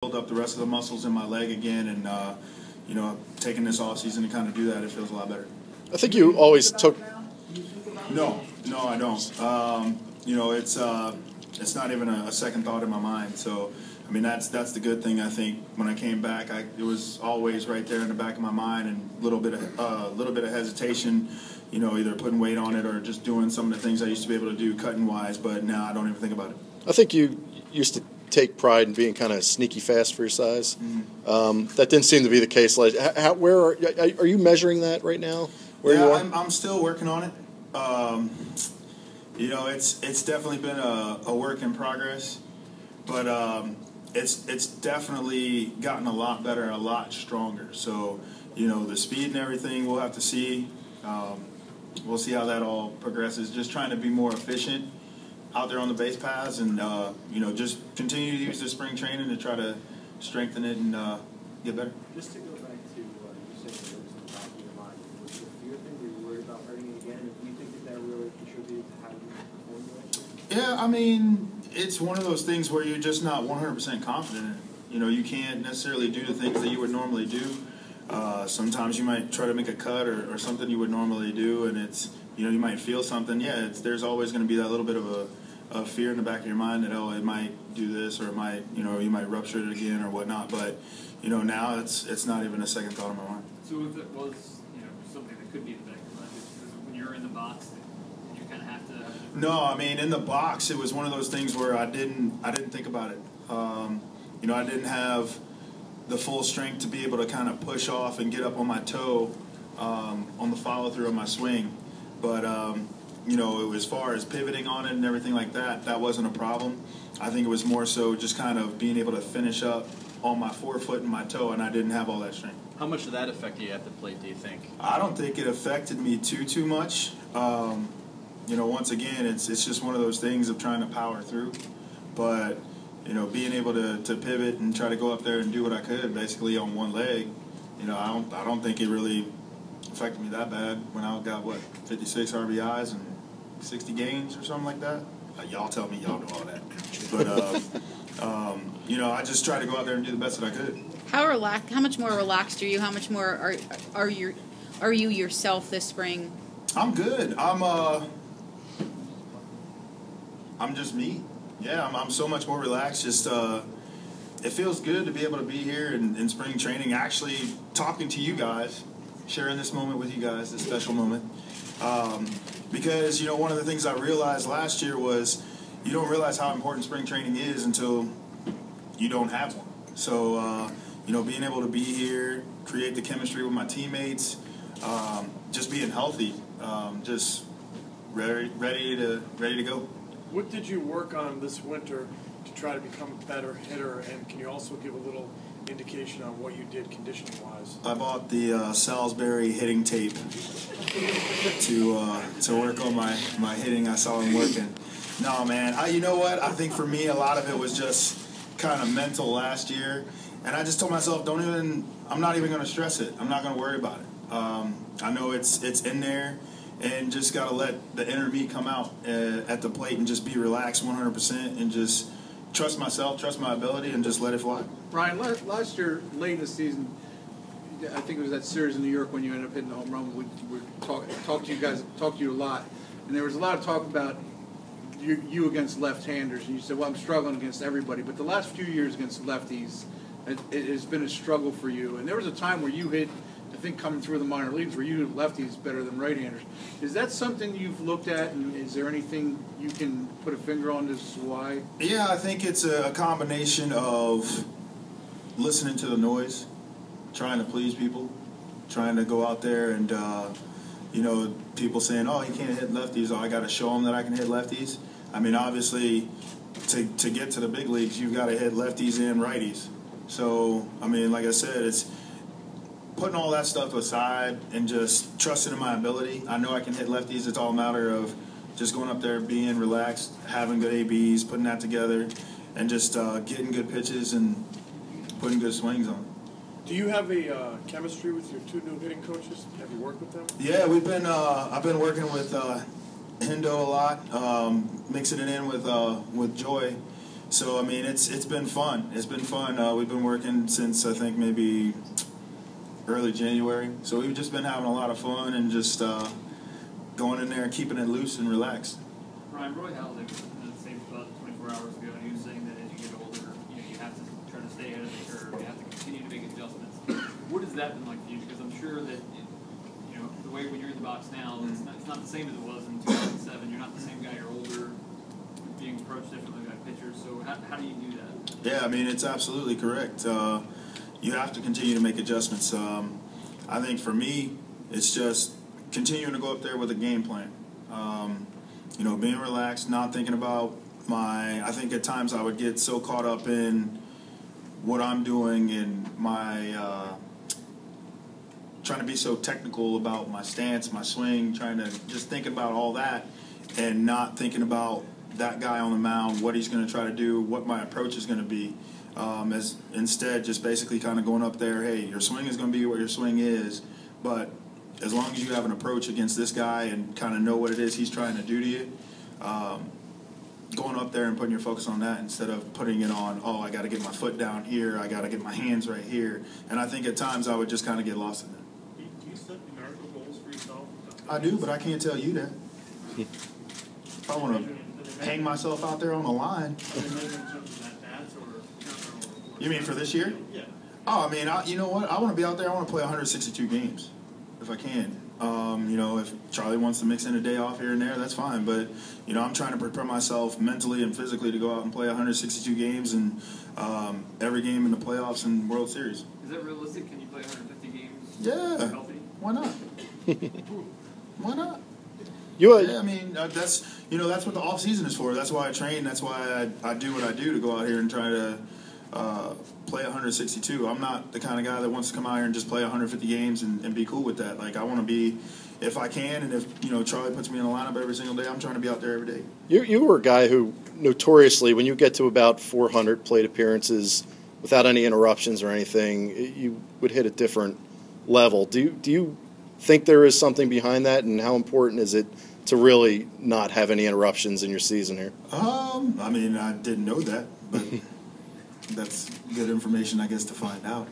build up the rest of the muscles in my leg again, and taking this off season to kind of do that, it feels a lot better. I think you always took. No, I don't. It's not even a second thought in my mind. So, I mean, that's the good thing. I think when I came back, it was always right there in the back of my mind, and a little bit of hesitation. Either putting weight on it or just doing some of the things I used to be able to do cutting wise. But now I don't even think about it. I think you used to take pride in being kind of sneaky fast for your size. Mm-hmm. That didn't seem to be the case. Like, where are you measuring that right now? Where you are? I'm still working on it. It's definitely been a work in progress, but it's definitely gotten a lot better, a lot stronger. So, the speed and everything, we'll have to see. We'll see how that all progresses. Just trying to be more efficient out there on the base paths, and just continue to use the spring training to try to strengthen it and get better. Just to go back to you said there was some talk in your mind. Was it a fear thing? Were you worried about hurting it again? And do you think that really contributed to how you performed last year? Yeah, I mean, it's one of those things where you're just not 100% confident in it. You can't necessarily do the things that you would normally do. Sometimes you might try to make a cut or something you would normally do, and it's you might feel something. Yeah, there's always going to be that little bit of a fear in the back of your mind that it might do this, or it might you might rupture it again or whatnot. But now it's not even a second thought in my mind. So if it was something that could be in the back of your mind, because when you're in the box, you kind of have to. No, I mean, in the box, it was one of those things where I didn't think about it. I didn't have the full strength to be able to kind of push off and get up on my toe on the follow through of my swing. But as far as pivoting on it and everything like that, that wasn't a problem. I think it was more so just kind of being able to finish up on my forefoot and my toe, and I didn't have all that strength. How much did that affect you at the plate, do you think? I don't think it affected me too much. Once again, it's just one of those things of trying to power through. But being able to pivot and try to go up there and do what I could basically on one leg, I don't think it really affected me that bad when I got 56 RBIs and 60 games or something like that. Y'all tell me y'all know all that. But I just tried to go out there and do the best that I could. How much more relaxed are you? How much more are you yourself this spring? I'm good. I'm just me. Yeah, I'm so much more relaxed. Just it feels good to be able to be here in spring training, actually talking to you guys, sharing this moment with you guys, this special moment. Because one of the things I realized last year was you don't realize how important spring training is until you don't have one. So being able to be here, create the chemistry with my teammates, just being healthy, just ready to go. What did you work on this winter to try to become a better hitter, and can you also give a little indication on what you did conditioning-wise? I bought the Salisbury hitting tape to work on my hitting. I saw him working. No, man, you know what? I think for me, a lot of it was just kind of mental last year, and I just told myself, I'm not even going to stress it. I'm not going to worry about it. I know it's in there. And just got to let the inner me come out at the plate and just be relaxed 100% and just trust myself, trust my ability, and just let it fly. Ryan, last year, late in the season, I think it was that series in New York when you ended up hitting the home run. We talked to you a lot. And there was a lot of talk about you against left-handers. And you said, well, I'm struggling against everybody. But the last few years against lefties, it has been a struggle for you. And there was a time where you hit, I think, coming through the minor leagues where you hit lefties better than right-handers. Is that something you've looked at, and is there anything you can put a finger on as to why? Yeah, I think it's a combination of listening to the noise, trying to please people, trying to go out there and, people saying, oh, he can't hit lefties, I got to show him that I can hit lefties. I mean, obviously, to get to the big leagues, you've got to hit lefties and righties. So, I mean, like I said, it's putting all that stuff aside and just trusting in my ability. I know I can hit lefties. It's all a matter of just going up there, being relaxed, having good ABs, putting that together, and just getting good pitches and putting good swings on. Do you have a chemistry with your two new hitting coaches? Have you worked with them? Yeah, I've been working with Hendo a lot, mixing it in with Joy. So I mean, it's been fun. It's been fun. We've been working since I think maybe early January. So we've just been having a lot of fun and just going in there and keeping it loose and relaxed. Ryan, Roy Halladay was in the same spot 24 hours ago, and he was saying that as you get older, you have to try to stay ahead of the curve. You have to continue to make adjustments. What has that been like for you? Because I'm sure that the way when you're in the box now, it's not the same as it was in 2007. You're not the same guy. You're older, being approached differently by pitchers. So how do you do that? Yeah, I mean, it's absolutely correct. You have to continue to make adjustments. I think for me, it's just continuing to go up there with a game plan. Being relaxed, not thinking about I think at times I would get so caught up in what I'm doing and my trying to be so technical about my stance, my swing, trying to just think about all that and not thinking about that guy on the mound, what he's going to try to do, what my approach is going to be. As instead, just basically kind of going up there, hey, your swing is going to be what your swing is, but as long as you have an approach against this guy and kind of know what it is he's trying to do to you, going up there and putting your focus on that instead of putting it on, I got to get my foot down here, I got to get my hands right here. And I think at times I would just kind of get lost in that. Do you set numerical goals for yourself? I do, but I can't tell you that. If I want to hang myself out there on the line. You mean for this year? Yeah. Oh, I mean, you know what? I want to be out there. I want to play 162 games if I can. If Charlie wants to mix in a day off here and there, that's fine. But, I'm trying to prepare myself mentally and physically to go out and play 162 games and every game in the playoffs and World Series. Is that realistic? Can you play 150 games? Yeah. Healthy? Why not? Why not? Yeah, I mean, that's what the off season is for. That's why I train. That's why I do what I do to go out here and try to play 162. I'm not the kind of guy that wants to come out here and just play 150 games and be cool with that. Like, I want to be, if I can, and if Charlie puts me in a lineup every single day, I'm trying to be out there every day. You were a guy who notoriously, when you get to about 400 plate appearances without any interruptions or anything, you would hit a different level. Do you think there is something behind that, and how important is it to really not have any interruptions in your season here? I mean, I didn't know that, but that's good information, I guess, to find out.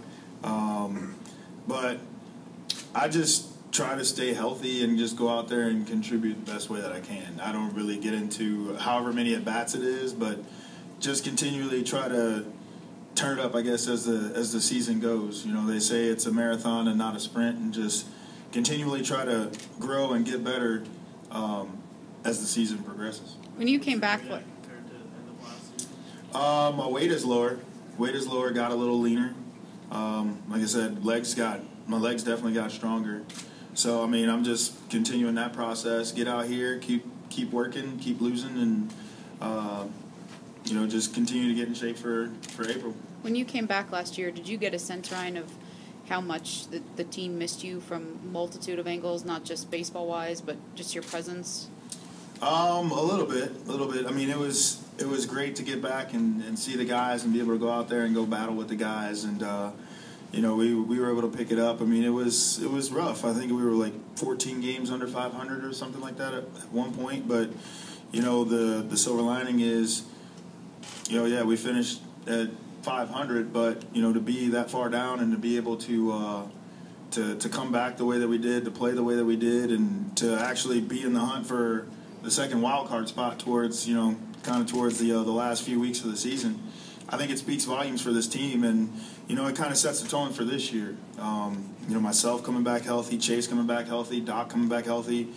But I just try to stay healthy and just go out there and contribute the best way that I can. I don't really get into however many at-bats it is, but just continually try to turn it up, I guess, as the season goes. They say it's a marathon and not a sprint, and just continually try to grow and get better as the season progresses. When you came back, Compared to the end of last season? My weight is lower. Got a little leaner. Like I said, my legs definitely got stronger. So, I mean, I'm just continuing that process. Get out here, keep working, keep losing, and, just continue to get in shape for April. when you came back last year, did you get a sense, Ryan, of how much the team missed you from a multitude of angles, not just baseball-wise, but just your presence? A little bit. I mean, it was great to get back and see the guys and be able to go out there and go battle with the guys, and we were able to pick it up. I mean, it was rough. I think we were like 14 games under 500 or something like that at one point. But the silver lining is, we finished at 500, but to be that far down and to be able to come back the way that we did, to play the way that we did, and to actually be in the hunt for the second wild card spot towards the last few weeks of the season, I think it speaks volumes for this team, and it kind of sets the tone for this year. Myself coming back healthy, Chase coming back healthy, Doc coming back healthy,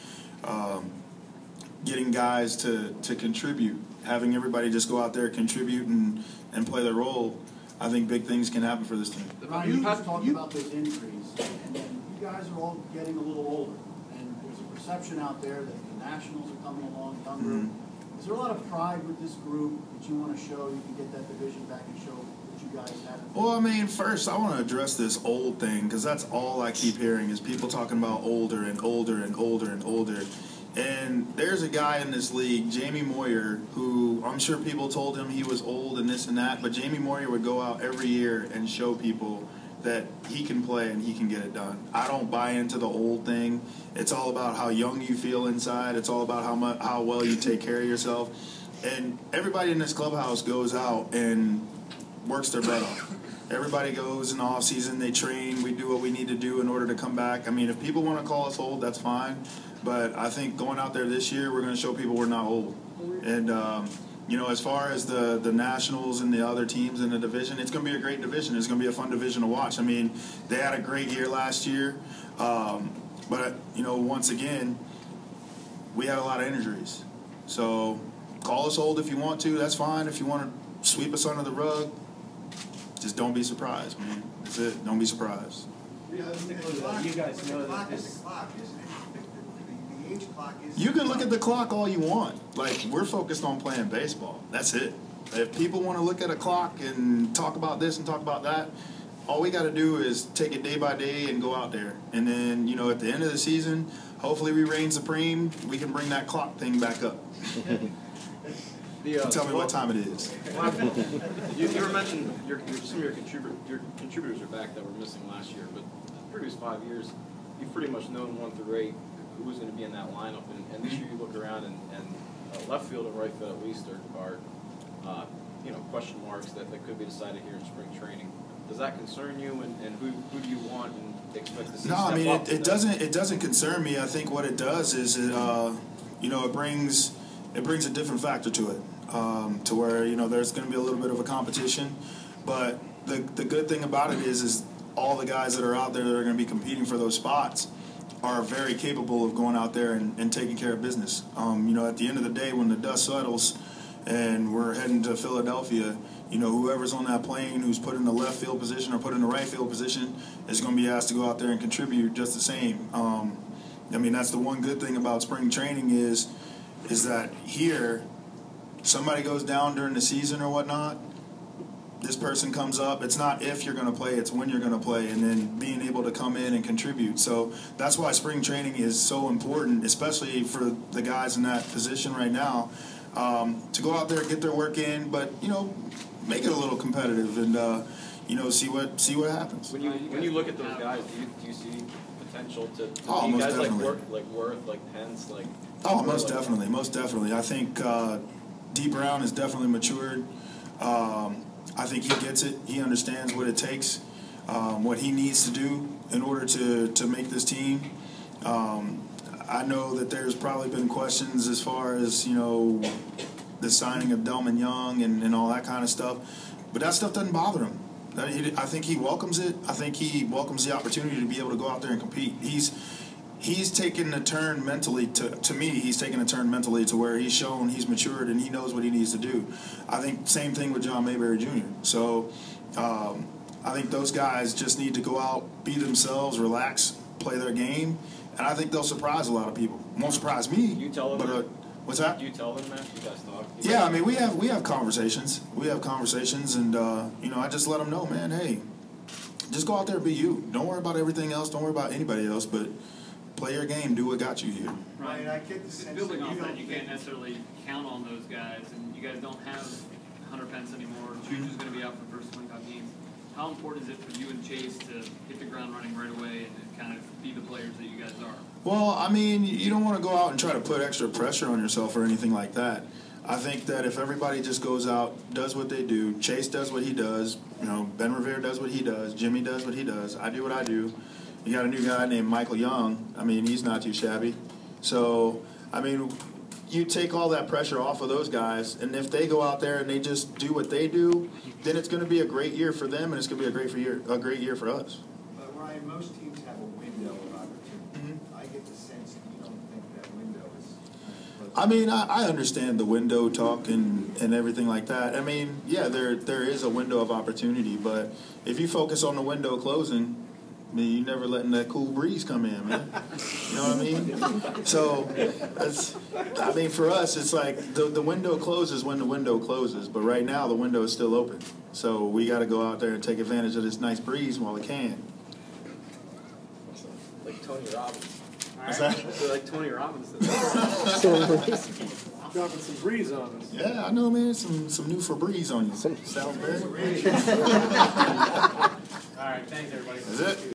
getting guys to contribute, having everybody just go out there, contribute, and play their role. I think big things can happen for this team. Ryan, you just talked about this injuries, and you guys are all getting a little older, and there's a perception out there that the Nationals are coming along younger. Mm-hmm. Is there a lot of pride with this group that you want to show you can get that division back and show what you guys have? Well, I mean, first I want to address this old thing, because that's all I keep hearing is people talking about older and older and older and older. And there's a guy in this league, Jamie Moyer, who I'm sure people told him he was old and this and that, but Jamie Moyer would go out every year and show people that he can play and he can get it done. I don't buy into the old thing. It's all about how young you feel inside. It's all about how well you take care of yourself. And everybody in this clubhouse goes out and works their butt off. Everybody goes in the off season, they train, we do what we need to do in order to come back. I mean, if people want to call us old, that's fine. But I think going out there this year, we're going to show people we're not old. And, you know, as far as the Nationals and the other teams in the division, it's going to be a great division. It's going to be a fun division to watch. I mean, they had a great year last year. But, you know, once again, we had a lot of injuries. So call us old if you want to. That's fine. If you want to sweep us under the rug, just don't be surprised, man. That's it. Don't be surprised. You guys know that this. The age clock is. You can look at the clock all you want. Like, we're focused on playing baseball. That's it. If people want to look at a clock and talk about this and talk about that, all we got to do is take it day by day and go out there. And then, you know, at the end of the season, hopefully we reign supreme. We can bring that clock thing back up. Tell me what time it is. You were mentioning some of your contributors are back that were missing last year, but the previous 5 years, you've pretty much known 1 through 8 who was going to be in that lineup. And this year you look around and left field and right field at least are you know, question marks that could be decided here in spring training. Does that concern you, and who do you want and expect to see? No, I mean it doesn't concern me. I think what it does is you know, it brings a different factor to it, to where, you know, there's going to be a little bit of a competition, but the good thing about it is all the guys that are out there that are going to be competing for those spots are very capable of going out there and taking care of business. You know, at the end of the day, when the dust settles and we're heading to Philadelphia, you know, whoever's on that plane who's put in the left field position or put in the right field position is going to be asked to go out there and contribute just the same. I mean, that's the one good thing about spring training is that here, somebody goes down during the season or whatnot, this person comes up. It's not if you're going to play, it's when you're going to play, and then being able to come in and contribute. So that's why spring training is so important, especially for the guys in that position right now, to go out there and get their work in, but, you know, make it a little competitive and, you know, see what happens. When you look at those guys, do you see potential to Oh, be most guys definitely. like Worth, like Pence, like? Oh, most definitely. I think D. Brown has definitely matured. I think he gets it. He understands what it takes, what he needs to do in order to make this team. I know that there's probably been questions as far as, you know, the signing of Delman Young and all that kind of stuff, but that stuff doesn't bother him. I think he welcomes it. I think he welcomes the opportunity to be able to go out there and compete. He's taken a turn mentally to me. He's taken a turn mentally to where he's shown he's matured and he knows what he needs to do. I think same thing with John Mayberry Jr. So I think those guys just need to go out, be themselves, relax, play their game, and I think they'll surprise a lot of people. Won't surprise me. You tell them. But, what's that? You tell them that. You guys talk. Yeah, I mean we have conversations. We have conversations, and you know, I just let them know, man. Hey, just go out there and be you. Don't worry about everything else. Don't worry about anybody else, but play your game, do what got you here. Right, I get the sense Building that off you that, don't you think- can't necessarily count on those guys, and you guys don't have Hunter Pence anymore. Juju's going to be out for the first 25 games. How important is it for you and Chase to hit the ground running right away and kind of be the players that you guys are? Well, I mean, you don't want to go out and try to put extra pressure on yourself or anything like that. I think that if everybody just goes out, does what they do, Chase does what he does, you know, Ben Revere does what he does, Jimmy does what he does, I do what I do. You got a new guy named Michael Young. I mean, he's not too shabby. So, I mean, you take all that pressure off of those guys, and if they go out there and they just do what they do, then it's going to be a great year for them, and it's going to be a great year for us. But Ryan, most teams have a window of opportunity. Mm-hmm. I get the sense that you don't think that window is. I mean, I understand the window talk and everything like that. I mean, yeah, there is a window of opportunity, but if you focus on the window closing, I mean, you never letting that cool breeze come in, man. You know what I mean? So, I mean, for us, it's like the window closes when the window closes, but right now the window is still open. So we got to go out there and take advantage of this nice breeze while we can. Like Tony Robbins. What's that? So like Tony Robbins. Dropping some breeze on us. Yeah, I know, man. Some new Febreze on you. Salisbury. All right, thanks everybody. That's it.